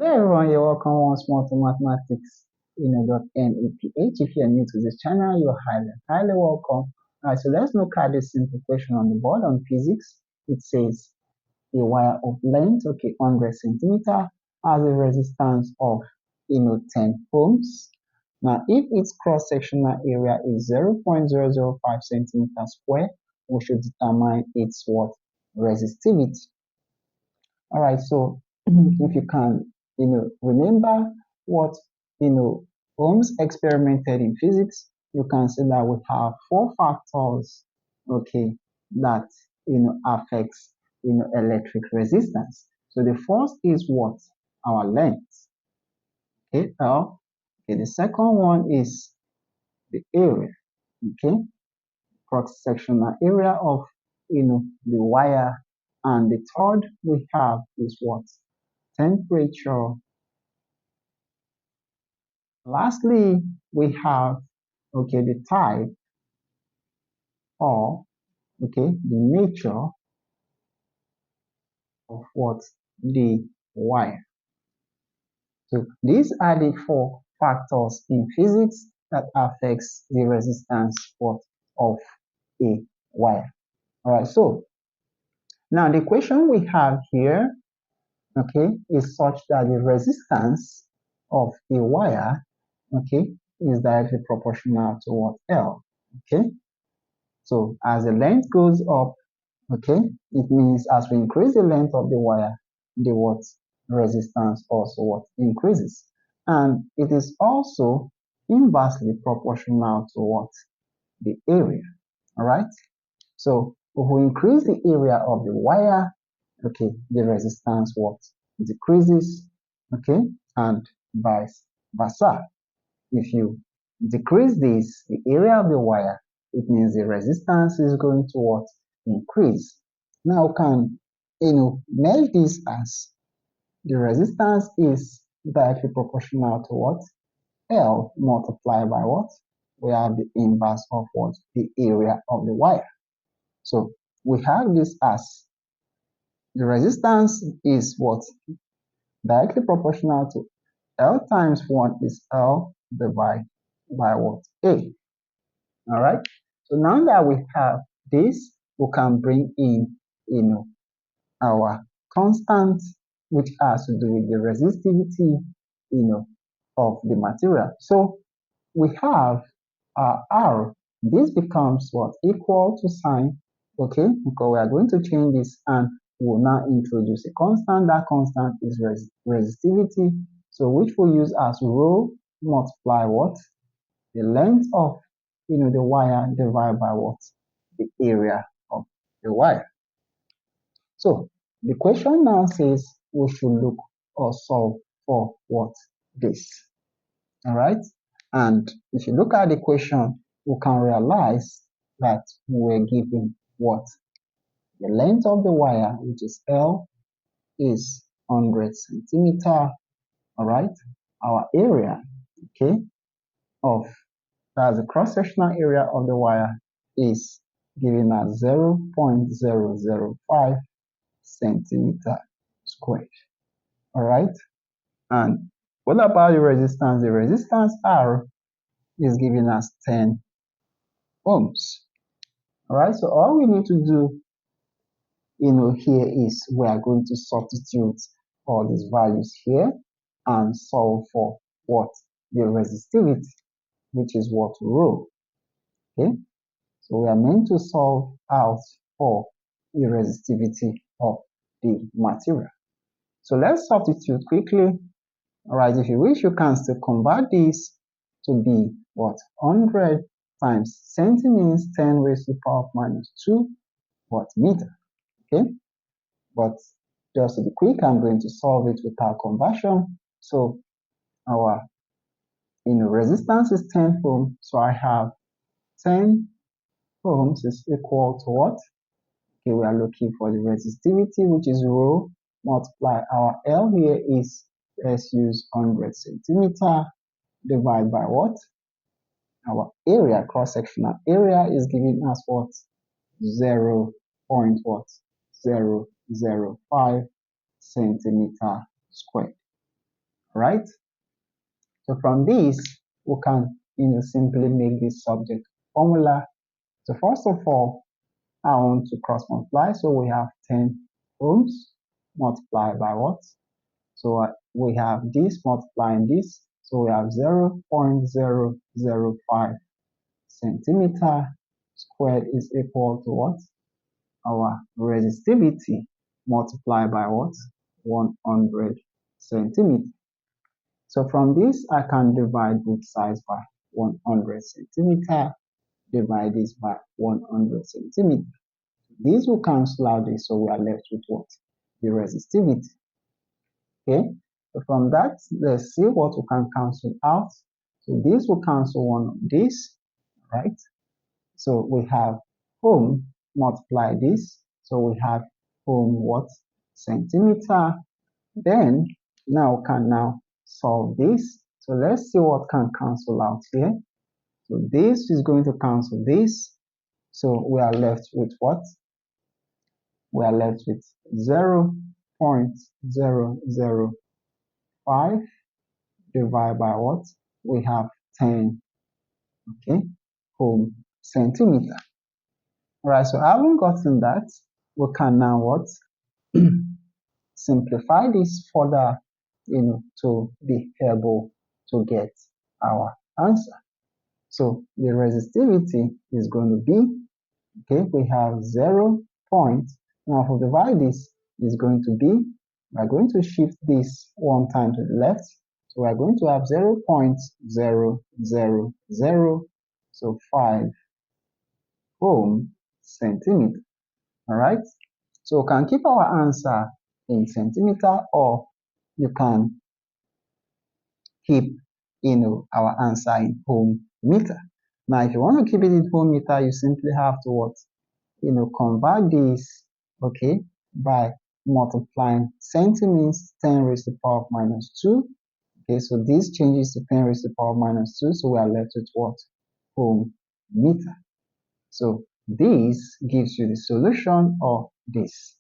Hey everyone, you're welcome once more to Mathematics .NEPH. If you're new to this channel, you're highly welcome. Alright, so let's look at this simple question on the board on physics. It says a wire of length, 100 centimeter, has a resistance of 10 ohms. Now, if its cross-sectional area is 0.005 centimeter square, we should determine its what? Resistivity. All right, so if you can, remember what, Holmes experimented in physics, you can see that we have four factors, that, affects, electric resistance. So the first is what? Our length, L. Okay, the second one is the area, cross-sectional area of, the wire. And the third we have is what? Temperature. Lastly, we have, the type or, the nature of what? The wire. So these are the four factors in physics that affects the resistance of a wire. All right, so now the question we have here, is such that the resistance of a wire, is directly proportional to what? L, So as the length goes up, it means as we increase the length of the wire, the what? Resistance also what? Increases. And it is also inversely proportional to what? The area, all right? So if we increase the area of the wire, the resistance what? Decreases, and vice versa. If you decrease this, the area of the wire, it means the resistance is going to what? Increase. Now can, make this as the resistance is directly proportional to what? L multiplied by what? We have the inverse of what? The area of the wire. So we have this as the resistance is what? Directly proportional to L times 1 is L divided by what? A. All right. So now that we have this, we can bring in, our constant, which has to do with the resistivity, of the material. So we have R. This becomes what? Equal to sign, because we are going to change this and we'll now introduce a constant. That constant is resistivity. So which we'll use as rho multiply what? The length of, the wire divided by what? The area of the wire. So the question now says we should look or solve for what? This. All right. And if you look at the question, we can realize that we were given what? The length of the wire, which is L, is 100 centimeter. All right. Our area, of that's the cross-sectional area of the wire is given as 0.005 centimeter squared. All right. And what about the resistance? The resistance R is given as 10 ohms. All right. So all we need to do, here is we are going to substitute all these values here and solve for what? The resistivity, which is what? Rho. Okay. So we are meant to solve out for the resistivity of the material. So let's substitute quickly. All right, if you wish, you can still convert this to be what? 100 times centi means 10 raised to the power of minus 2 what? Meter. Okay, but just to be quick, I'm going to solve it without conversion. So our resistance is 10 ohm. So I have 10 ohms is equal to what? Okay, we are looking for the resistivity, which is rho multiply our L here is, let's use 100 centimeter divided by what? Our area, cross-sectional area is giving us what? 0.005 centimeter squared. right? So from this, we can simply make this subject formula. So first of all, I want to cross multiply. So we have 10 ohms multiplied by what? So we have this multiplying this. So we have 0.005 centimeter squared is equal to what? Our resistivity multiplied by what? 100 centimeter. So from this, I can divide both sides by 100 centimeter, divide this by 100 centimeter. These will cancel out this, so we are left with what? The resistivity. Okay, so from that, let's see what we can cancel out. So this will cancel one of this, right? So we have ohm multiply this. So we have ohm what? Centimeter. Then now we can now solve this. So let's see what can cancel out here. So this is going to cancel this. So we are left with what? We are left with 0.005 divided by what? We have 10, okay, ohm centimeter. All right, so having gotten that, we can now what? Simplify this further, to be able to get our answer. So the resistivity is going to be, okay, we have 0 point. Now for divide this is going to be, we're going to shift this one time to the left. So we're going to have 0.0005 so 5 ohm centimeter. All right. So we can keep our answer in centimeter, or you can keep, our answer in ohm meter. Now, if you want to keep it in ohm meter, you simply have to what? Convert this, okay, by multiplying centimeters 10 raised to the power of minus 2. Okay, so this changes to 10 raised to the power of minus 2, so we are left with what? Ohm meter. So this gives you the solution of this.